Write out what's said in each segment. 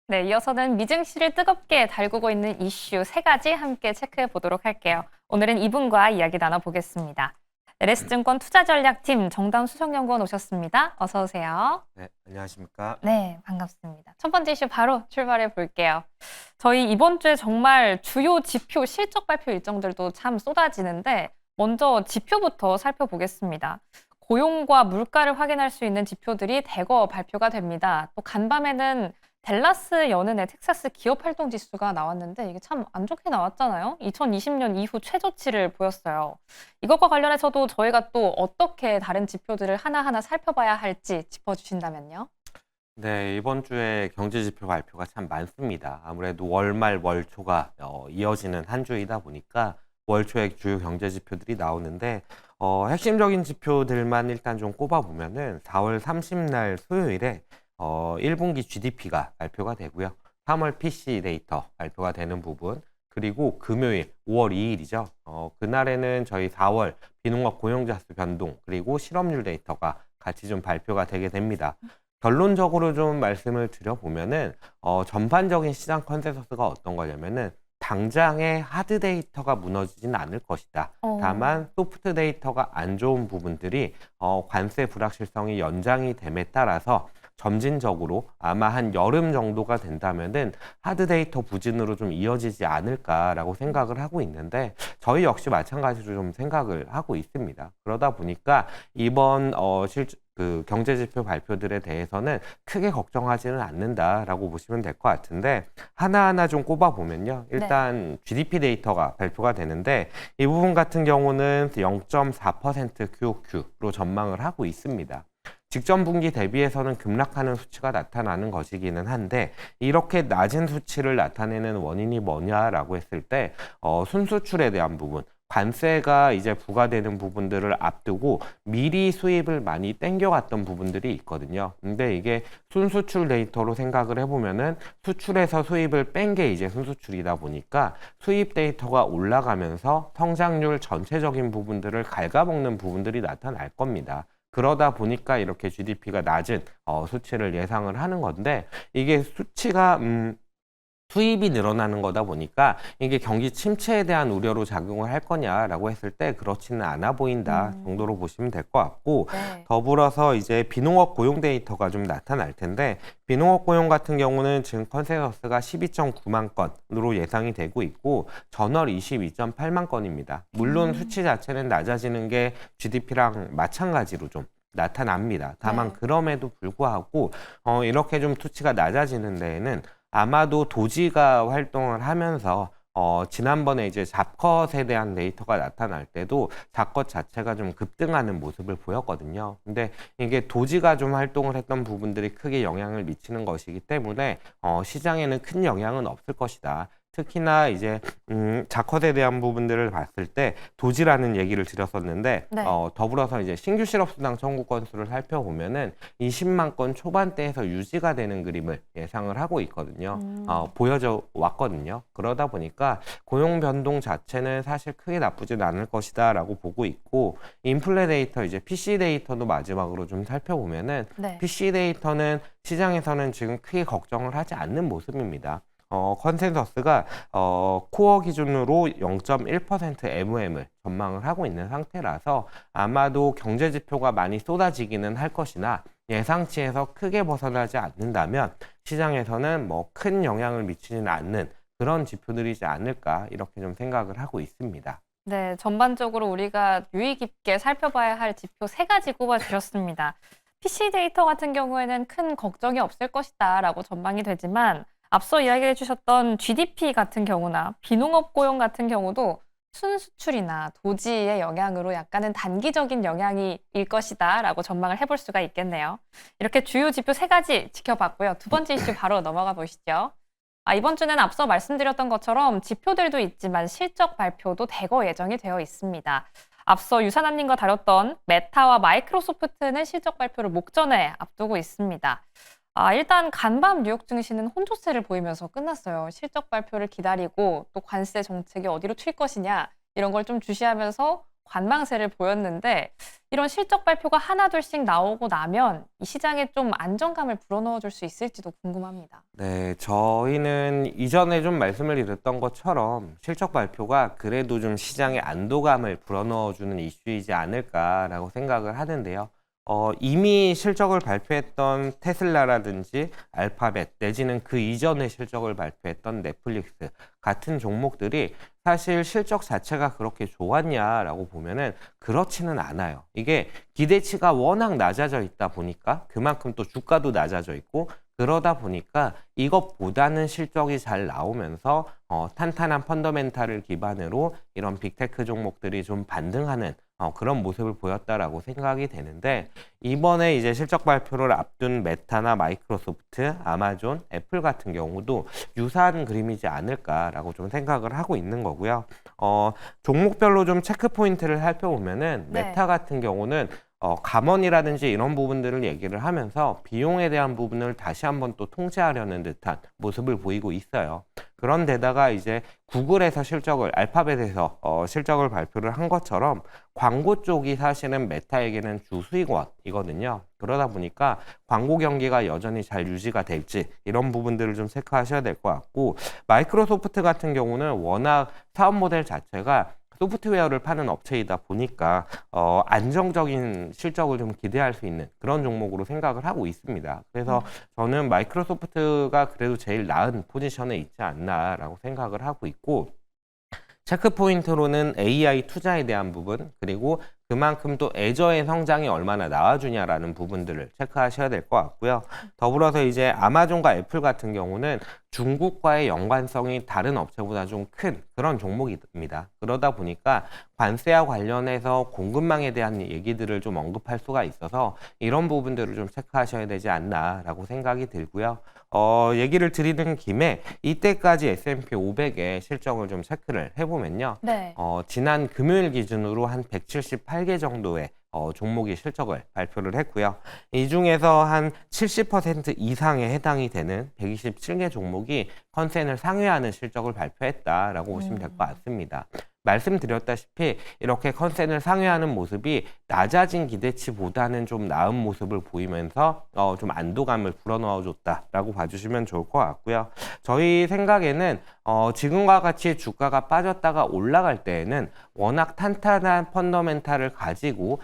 네, 이어서는 미증시를 뜨겁게 달구고 있는 이슈 세 가지 함께 체크해 보도록 할게요. 오늘은 이분과 이야기 나눠보겠습니다. LS증권 투자전략팀 정다운 수석연구원 오셨습니다. 어서 오세요. 네, 안녕하십니까. 네, 반갑습니다. 첫 번째 이슈 바로 출발해 볼게요. 저희 이번 주에 정말 주요 지표 실적 발표 일정들도 참 쏟아지는데 먼저 지표부터 살펴보겠습니다. 고용과 물가를 확인할 수 있는 지표들이 대거 발표가 됩니다. 또 간밤에는 댈러스 연은의 텍사스 기업 활동 지수가 나왔는데 이게 참 안 좋게 나왔잖아요. 2020년 이후 최저치를 보였어요. 이것과 관련해서도 저희가 또 어떻게 다른 지표들을 하나하나 살펴봐야 할지 짚어주신다면요. 네, 이번 주에 경제 지표 발표가 참 많습니다. 아무래도 월말 월초가 이어지는 한 주이다 보니까 월초에 주요 경제 지표들이 나오는데 핵심적인 지표들만 일단 좀 꼽아보면은 4월 30날 수요일에 1분기 GDP가 발표가 되고요. 3월 PC 데이터 발표가 되는 부분, 그리고 금요일 5월 2일이죠. 그날에는 저희 4월 비농업 고용자 수 변동, 그리고 실업률 데이터가 같이 좀 발표가 되게 됩니다. 결론적으로 좀 말씀을 드려보면은 전반적인 시장 컨센서스가 어떤 거냐면은 당장의 하드 데이터가 무너지진 않을 것이다. 다만 소프트 데이터가 안 좋은 부분들이 관세 불확실성이 연장이 됨에 따라서 점진적으로 아마 한 여름 정도가 된다면은 하드 데이터 부진으로 좀 이어지지 않을까라고 생각을 하고 있는데 저희 역시 마찬가지로 좀 생각을 하고 있습니다. 그러다 보니까 이번 그 경제지표 발표들에 대해서는 크게 걱정하지는 않는다라고 보시면 될 것 같은데 하나하나 좀 꼽아보면요. 일단 GDP 데이터가 발표가 되는데 이 부분 같은 경우는 0.4% QOQ로 전망을 하고 있습니다. 직전 분기 대비해서는 급락하는 수치가 나타나는 것이기는 한데 이렇게 낮은 수치를 나타내는 원인이 뭐냐라고 했을 때 순수출에 대한 부분, 관세가 이제 부과되는 부분들을 앞두고 미리 수입을 많이 땡겨갔던 부분들이 있거든요. 근데 이게 순수출 데이터로 생각을 해보면은 수출에서 수입을 뺀 게 이제 순수출이다 보니까 수입 데이터가 올라가면서 성장률 전체적인 부분들을 갉아먹는 부분들이 나타날 겁니다. 그러다 보니까 이렇게 GDP가 낮은 수치를 예상을 하는 건데 이게 수치가 수입이 늘어나는 거다 보니까 이게 경기 침체에 대한 우려로 작용을 할 거냐라고 했을 때 그렇지는 않아 보인다 정도로 보시면 될 것 같고 네. 더불어서 이제 비농업 고용 데이터가 좀 나타날 텐데 비농업 고용 같은 경우는 지금 컨센서스가 12.9만 건으로 예상이 되고 있고 전월 22.8만 건입니다. 물론 수치 자체는 낮아지는 게 GDP랑 마찬가지로 좀 나타납니다. 다만 네. 그럼에도 불구하고 이렇게 좀 수치가 낮아지는 데에는 아마도 도지가 활동을 하면서 지난번에 이제 잡컷에 대한 데이터가 나타날 때도 잡컷 자체가 좀 급등하는 모습을 보였거든요. 근데 이게 도지가 좀 활동을 했던 부분들이 크게 영향을 미치는 것이기 때문에 시장에는 큰 영향은 없을 것이다. 특히나 이제 자컷에 대한 부분들을 봤을 때 도지라는 얘기를 드렸었는데 네. 더불어서 이제 신규 실업수당 청구 건수를 살펴보면은 20만 건 초반대에서 유지가 되는 그림을 예상을 하고 있거든요. 보여져 왔거든요. 그러다 보니까 고용 변동 자체는 사실 크게 나쁘진 않을 것이다라고 보고 있고 인플레 데이터 이제 PC 데이터도 마지막으로 좀 살펴보면은 네. PC 데이터는 시장에서는 지금 크게 걱정을 하지 않는 모습입니다. 컨센서스가 코어 기준으로 0.1% MOM을 전망을 하고 있는 상태라서 아마도 경제 지표가 많이 쏟아지기는 할 것이나 예상치에서 크게 벗어나지 않는다면 시장에서는 뭐 큰 영향을 미치지는 않는 그런 지표들이지 않을까 이렇게 좀 생각을 하고 있습니다. 네, 전반적으로 우리가 유의 깊게 살펴봐야 할 지표 세 가지 꼽아주셨습니다. PC 데이터 같은 경우에는 큰 걱정이 없을 것이다라고 전망이 되지만 앞서 이야기해 주셨던 GDP 같은 경우나 비농업 고용 같은 경우도 순수출이나 도지의 영향으로 약간은 단기적인 영향이 일 것이다라고 전망을 해볼 수가 있겠네요. 이렇게 주요 지표 세 가지 지켜봤고요. 두 번째 이슈 바로 넘어가 보시죠. 이번 주는 앞서 말씀드렸던 것처럼 지표들도 있지만 실적 발표도 대거 예정이 되어 있습니다. 앞서 유산남님과 다뤘던 메타와 마이크로소프트는 실적 발표를 목전에 앞두고 있습니다. 일단 간밤 뉴욕 증시는 혼조세를 보이면서 끝났어요. 실적 발표를 기다리고 또 관세 정책이 어디로 튈 것이냐 이런 걸 좀 주시하면서 관망세를 보였는데 이런 실적 발표가 하나둘씩 나오고 나면 이 시장에 좀 안정감을 불어넣어 줄 수 있을지도 궁금합니다. 네, 저희는 이전에 좀 말씀을 드렸던 것처럼 실적 발표가 그래도 좀 시장에 안도감을 불어넣어주는 이슈이지 않을까라고 생각을 하는데요. 이미 실적을 발표했던 테슬라라든지 알파벳 내지는 그 이전에 실적을 발표했던 넷플릭스 같은 종목들이 사실 실적 자체가 그렇게 좋았냐라고 보면은 그렇지는 않아요. 이게 기대치가 워낙 낮아져 있다 보니까 그만큼 또 주가도 낮아져 있고 그러다 보니까 이것보다는 실적이 잘 나오면서 탄탄한 펀더멘탈을 기반으로 이런 빅테크 종목들이 좀 반등하는 그런 모습을 보였다라고 생각이 되는데 이번에 이제 실적 발표를 앞둔 메타나 마이크로소프트, 아마존, 애플 같은 경우도 유사한 그림이지 않을까라고 좀 생각을 하고 있는 거고요. 종목별로 좀 체크 포인트를 살펴보면은 네. 메타 같은 경우는 감원이라든지 이런 부분들을 얘기를 하면서 비용에 대한 부분을 다시 한번 또 통제하려는 듯한 모습을 보이고 있어요. 그런데다가 이제 구글에서 실적을, 알파벳에서 실적을 발표를 한 것처럼 광고 쪽이 사실은 메타에게는 주 수익원이거든요. 그러다 보니까 광고 경기가 여전히 잘 유지가 될지 이런 부분들을 좀 체크하셔야 될 것 같고 마이크로소프트 같은 경우는 워낙 사업 모델 자체가 소프트웨어를 파는 업체이다 보니까 안정적인 실적을 좀 기대할 수 있는 그런 종목으로 생각을 하고 있습니다. 그래서 저는 마이크로소프트가 그래도 제일 나은 포지션에 있지 않나라고 생각을 하고 있고 체크 포인트로는 AI 투자에 대한 부분 그리고 그만큼 또 애저의 성장이 얼마나 나와주냐라는 부분들을 체크하셔야 될 것 같고요. 더불어서 이제 아마존과 애플 같은 경우는 중국과의 연관성이 다른 업체보다 좀 큰 그런 종목입니다. 그러다 보니까 관세와 관련해서 공급망에 대한 얘기들을 좀 언급할 수가 있어서 이런 부분들을 좀 체크하셔야 되지 않나라고 생각이 들고요. 얘기를 드리는 김에 이때까지 S&P 500의 실적을 좀 체크를 해보면요. 네. 지난 금요일 기준으로 한 178개 정도의 종목이 실적을 발표를 했고요. 이 중에서 한 70% 이상에 해당이 되는 127개 종목이 컨센을 상회하는 실적을 발표했다라고 보시면 될 것 같습니다. 말씀드렸다시피 이렇게 컨센을 상회하는 모습이 낮아진 기대치보다는 좀 나은 모습을 보이면서 좀 안도감을 불어넣어 줬다라고 봐주시면 좋을 것 같고요. 저희 생각에는 지금과 같이 주가가 빠졌다가 올라갈 때에는 워낙 탄탄한 펀더멘탈을 가지고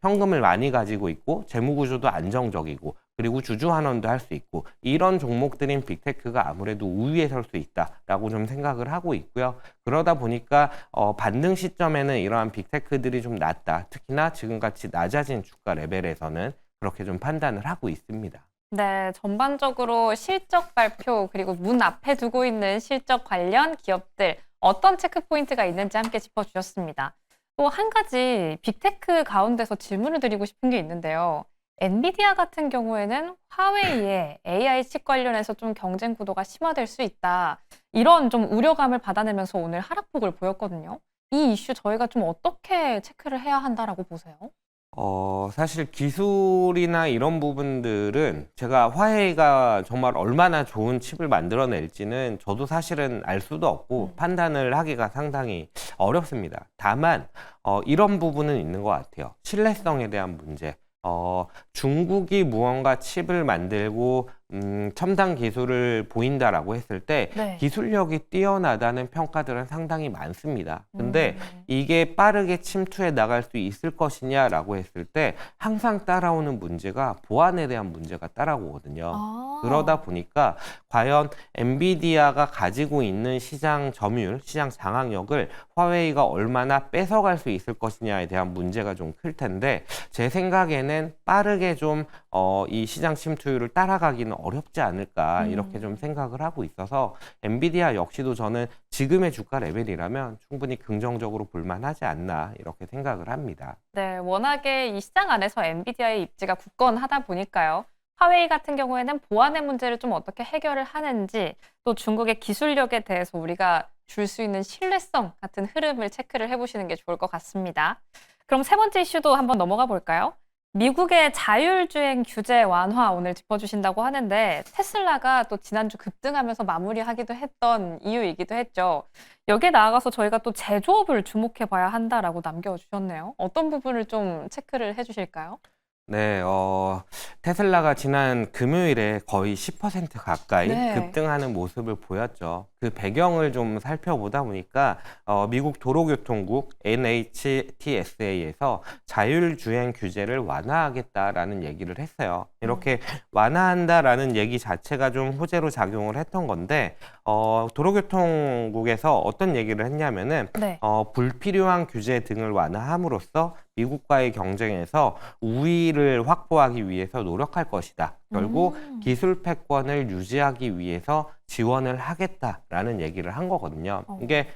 현금을 많이 가지고 있고 재무구조도 안정적이고 그리고 주주환원도 할 수 있고 이런 종목들인 빅테크가 아무래도 우위에 설 수 있다라고 좀 생각을 하고 있고요. 그러다 보니까 반등 시점에는 이러한 빅테크들이 좀 낮다. 특히나 지금같이 낮아진 주가 레벨에서는 그렇게 좀 판단을 하고 있습니다. 네, 전반적으로 실적 발표 그리고 문 앞에 두고 있는 실적 관련 기업들 어떤 체크 포인트가 있는지 함께 짚어주셨습니다. 또 한 가지 빅테크 가운데서 질문을 드리고 싶은 게 있는데요. 엔비디아 같은 경우에는 화웨이의 AI 칩 관련해서 좀 경쟁 구도가 심화될 수 있다. 이런 좀 우려감을 받아내면서 오늘 하락폭을 보였거든요. 이 이슈 저희가 좀 어떻게 체크를 해야 한다라고 보세요? 사실 기술이나 이런 부분들은 제가 화웨이가 정말 얼마나 좋은 칩을 만들어낼지는 저도 사실은 알 수도 없고 판단을 하기가 상당히 어렵습니다. 다만 이런 부분은 있는 것 같아요. 신뢰성에 대한 문제. 중국이 무언가 칩을 만들고 첨단 기술을 보인다라고 했을 때 네. 기술력이 뛰어나다는 평가들은 상당히 많습니다. 근데 이게 빠르게 침투해 나갈 수 있을 것이냐라고 했을 때 항상 따라오는 문제가 보안에 대한 문제가 따라오거든요. 아. 그러다 보니까 과연 엔비디아가 가지고 있는 시장 점유율, 시장 장악력을 화웨이가 얼마나 뺏어갈 수 있을 것이냐에 대한 문제가 좀 클 텐데 제 생각에는 빠르게 좀 이 시장 침투율을 따라가기는 어렵지 않을까 이렇게 좀 생각을 하고 있어서 엔비디아 역시도 저는 지금의 주가 레벨이라면 충분히 긍정적으로 볼만하지 않나 이렇게 생각을 합니다. 네, 워낙에 이 시장 안에서 엔비디아의 입지가 굳건하다 보니까요. 화웨이 같은 경우에는 보안의 문제를 좀 어떻게 해결을 하는지 또 중국의 기술력에 대해서 우리가 줄 수 있는 신뢰성 같은 흐름을 체크를 해보시는 게 좋을 것 같습니다. 그럼 세 번째 이슈도 한번 넘어가 볼까요? 미국의 자율주행 규제 완화 오늘 짚어주신다고 하는데 테슬라가 또 지난주 급등하면서 마무리하기도 했던 이유이기도 했죠. 여기에 나아가서 저희가 또 제조업을 주목해 봐야 한다라고 남겨주셨네요. 어떤 부분을 좀 체크를 해주실까요? 네, 테슬라가 지난 금요일에 거의 10% 가까이 네. 급등하는 모습을 보였죠. 그 배경을 좀 살펴보다 보니까 미국 도로교통국 NHTSA에서 자율주행 규제를 완화하겠다라는 얘기를 했어요. 이렇게 완화한다라는 얘기 자체가 좀 호재로 작용을 했던 건데 도로교통국에서 어떤 얘기를 했냐면은 네. 불필요한 규제 등을 완화함으로써 미국과의 경쟁에서 우위를 확보하기 위해서 노력할 것이다. 결국 기술 패권을 유지하기 위해서 지원을 하겠다라는 얘기를 한 거거든요. 이게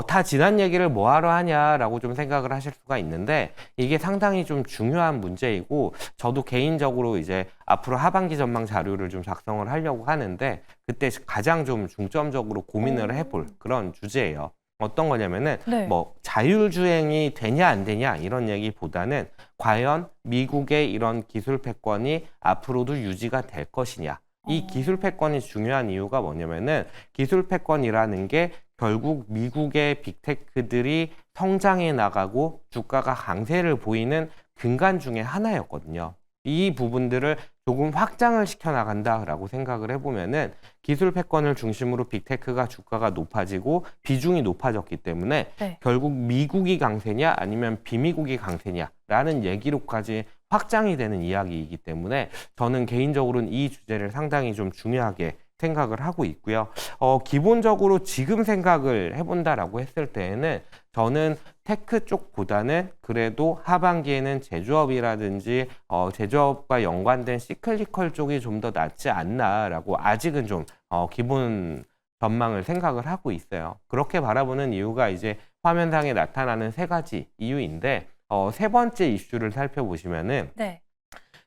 다 지난 얘기를 뭐하러 하냐라고 좀 생각을 하실 수가 있는데 이게 상당히 좀 중요한 문제이고 저도 개인적으로 이제 앞으로 하반기 전망 자료를 좀 작성을 하려고 하는데 그때 가장 좀 중점적으로 고민을 해볼 그런 주제예요. 어떤 거냐면은 네. 뭐 자율주행이 되냐 안 되냐 이런 얘기보다는 과연 미국의 이런 기술 패권이 앞으로도 유지가 될 것이냐. 이 기술 패권이 중요한 이유가 뭐냐면은 기술 패권이라는 게 결국 미국의 빅테크들이 성장해 나가고 주가가 강세를 보이는 근간 중에 하나였거든요. 이 부분들을 조금 확장을 시켜 나간다라고 생각을 해보면은 기술 패권을 중심으로 빅테크가 주가가 높아지고 비중이 높아졌기 때문에 네. 결국 미국이 강세냐 아니면 비미국이 강세냐라는 얘기로까지 확장이 되는 이야기이기 때문에 저는 개인적으로는 이 주제를 상당히 좀 중요하게 생각을 하고 있고요. 기본적으로 지금 생각을 해본다라고 했을 때에는 저는 테크 쪽보다는 그래도 하반기에는 제조업이라든지 제조업과 연관된 시클리컬 쪽이 좀 더 낫지 않나라고 아직은 좀 기본 전망을 생각을 하고 있어요. 그렇게 바라보는 이유가 이제 화면상에 나타나는 세 가지 이유인데 세 번째 이슈를 살펴보시면은 네.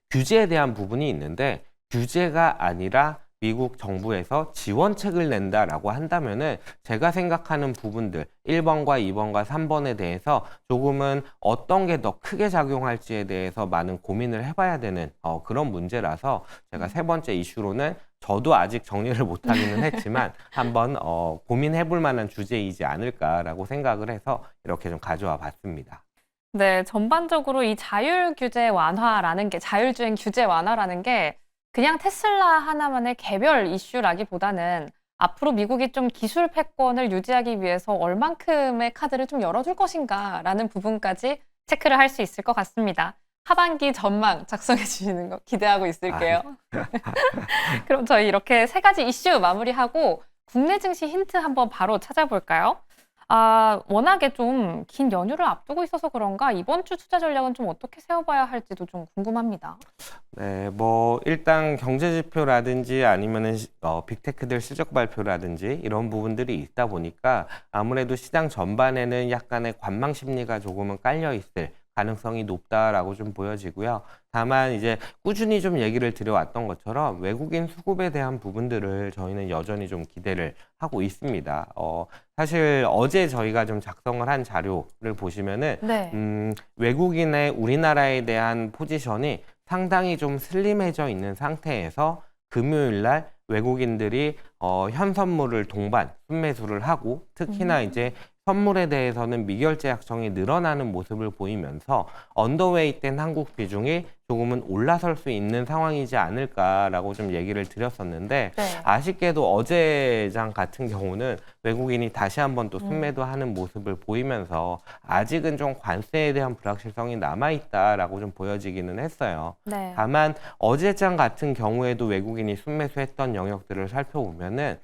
규제에 대한 부분이 있는데 규제가 아니라 미국 정부에서 지원책을 낸다라고 한다면은 제가 생각하는 부분들 1번과 2번과 3번에 대해서 조금은 어떤 게 더 크게 작용할지에 대해서 많은 고민을 해봐야 되는 그런 문제라서 제가 세 번째 이슈로는 저도 아직 정리를 못하기는 했지만 한번 고민해볼 만한 주제이지 않을까라고 생각을 해서 이렇게 좀 가져와 봤습니다. 네, 전반적으로 이 자율주행 규제 완화라는 게 그냥 테슬라 하나만의 개별 이슈라기보다는 앞으로 미국이 좀 기술 패권을 유지하기 위해서 얼만큼의 카드를 좀 열어줄 것인가라는 부분까지 체크를 할 수 있을 것 같습니다. 하반기 전망 작성해 주시는 거 기대하고 있을게요. 그럼 저희 이렇게 세 가지 이슈 마무리하고 국내 증시 힌트 한번 바로 찾아볼까요? 워낙에 좀 긴 연휴를 앞두고 있어서 그런가 이번 주 투자 전략은 좀 어떻게 세워봐야 할지도 좀 궁금합니다. 네, 뭐 일단 경제 지표라든지 아니면은 빅테크들 실적 발표라든지 이런 부분들이 있다 보니까 아무래도 시장 전반에는 약간의 관망 심리가 조금은 깔려 있을 가능성이 높다라고 좀 보여지고요. 다만 이제 꾸준히 좀 얘기를 드려왔던 것처럼 외국인 수급에 대한 부분들을 저희는 여전히 좀 기대를 하고 있습니다. 사실 어제 저희가 좀 작성을 한 자료를 보시면은 네. 외국인의 우리나라에 대한 포지션이 상당히 좀 슬림해져 있는 상태에서 금요일 날 외국인들이 현 선물을 동반 순매수를 하고 특히나 이제 선물에 대해서는 미결제 약정이 늘어나는 모습을 보이면서 언더웨이트된 한국 비중이 조금은 올라설 수 있는 상황이지 않을까라고 좀 얘기를 드렸었는데 네. 아쉽게도 어제장 같은 경우는 외국인이 다시 한번 또 순매도 하는 모습을 보이면서 아직은 좀 관세에 대한 불확실성이 남아있다라고 좀 보여지기는 했어요. 네. 다만 어제장 같은 경우에도 외국인이 순매수했던 영역들을 살펴보면은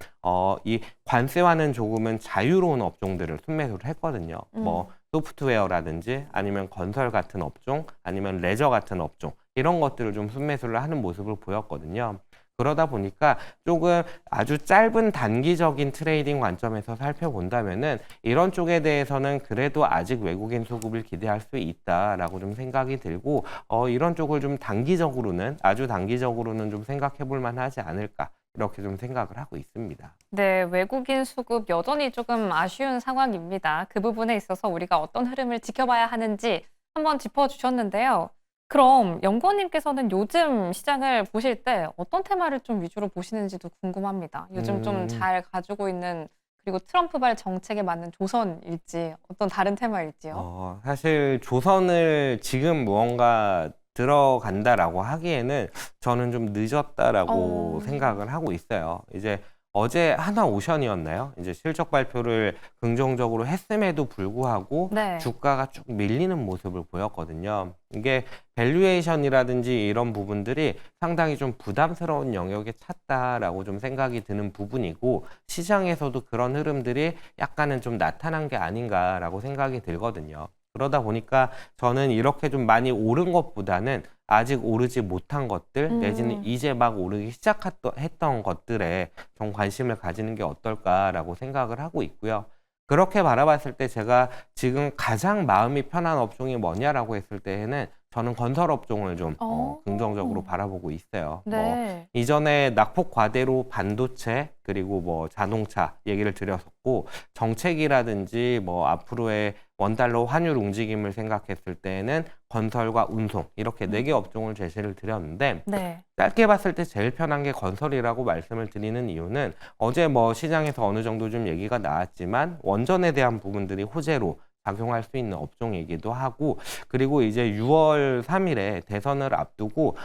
이 관세와는 조금은 자유로운 업종들을 순매수를 했거든요. 뭐 소프트웨어라든지 아니면 건설 같은 업종 아니면 레저 같은 업종 이런 것들을 좀 순매수를 하는 모습을 보였거든요. 그러다 보니까 조금 아주 짧은 단기적인 트레이딩 관점에서 살펴본다면은 이런 쪽에 대해서는 그래도 아직 외국인 수급을 기대할 수 있다라고 좀 생각이 들고 이런 쪽을 좀 단기적으로는 아주 단기적으로는 좀 생각해 볼 만하지 않을까 이렇게 좀 생각을 하고 있습니다. 네, 외국인 수급 여전히 조금 아쉬운 상황입니다. 그 부분에 있어서 우리가 어떤 흐름을 지켜봐야 하는지 한번 짚어주셨는데요. 그럼 연구원님께서는 요즘 시장을 보실 때 어떤 테마를 좀 위주로 보시는지도 궁금합니다. 요즘 좀 음. 잘 가지고 있는 그리고 트럼프발 정책에 맞는 조선일지 어떤 다른 테마일지요? 사실 조선을 지금 무언가 들어간다라고 하기에는 저는 좀 늦었다라고 어. 생각을 하고 있어요. 이제 어제 하나오션이었나요? 이제 실적 발표를 긍정적으로 했음에도 불구하고 네. 주가가 쭉 밀리는 모습을 보였거든요. 이게 밸류에이션이라든지 이런 부분들이 상당히 좀 부담스러운 영역에 찼다라고 좀 생각이 드는 부분이고 시장에서도 그런 흐름들이 약간은 좀 나타난 게 아닌가라고 생각이 들거든요. 그러다 보니까 저는 이렇게 좀 많이 오른 것보다는 아직 오르지 못한 것들 내지는 음. 이제 막 오르기 시작했던 것들에 좀 관심을 가지는 게 어떨까라고 생각을 하고 있고요. 그렇게 바라봤을 때 제가 지금 가장 마음이 편한 업종이 뭐냐라고 했을 때에는 저는 건설 업종을 좀 어. 긍정적으로 바라보고 있어요. 뭐 네. 이전에 낙폭 과대로 반도체 그리고 뭐 자동차 얘기를 드렸었고 정책이라든지 뭐 앞으로의 원달러 환율 움직임을 생각했을 때에는 건설과 운송 이렇게 네 개 업종을 제시를 드렸는데 네. 짧게 봤을 때 제일 편한 게 건설이라고 말씀을 드리는 이유는 어제 뭐 시장에서 어느 정도 좀 얘기가 나왔지만 원전에 대한 부분들이 호재로 작용할 수 있는 업종이기도 하고 그리고 이제 6월 3일에 대선을 앞두고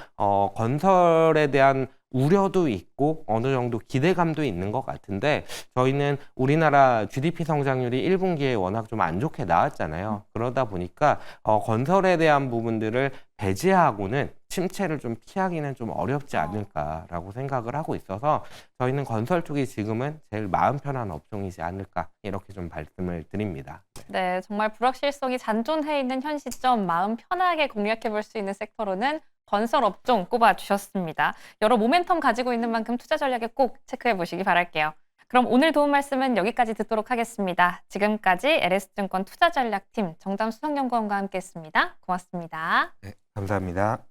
건설에 대한 우려도 있고 어느 정도 기대감도 있는 것 같은데 저희는 우리나라 GDP 성장률이 1분기에 워낙 좀 안 좋게 나왔잖아요. 그러다 보니까 건설에 대한 부분들을 배제하고는 침체를 좀 피하기는 좀 어렵지 않을까라고 생각을 하고 있어서 저희는 건설 쪽이 지금은 제일 마음 편한 업종이지 않을까 이렇게 좀 말씀을 드립니다. 네, 정말 불확실성이 잔존해 있는 현 시점 마음 편하게 공략해 볼 수 있는 섹터로는 건설 업종 꼽아 주셨습니다. 여러 모멘텀 가지고 있는 만큼 투자 전략에 꼭 체크해 보시기 바랄게요. 그럼 오늘 도움 말씀은 여기까지 듣도록 하겠습니다. 지금까지 LS증권 투자전략팀 정담 수석연구원과 함께했습니다. 고맙습니다. 네, 감사합니다.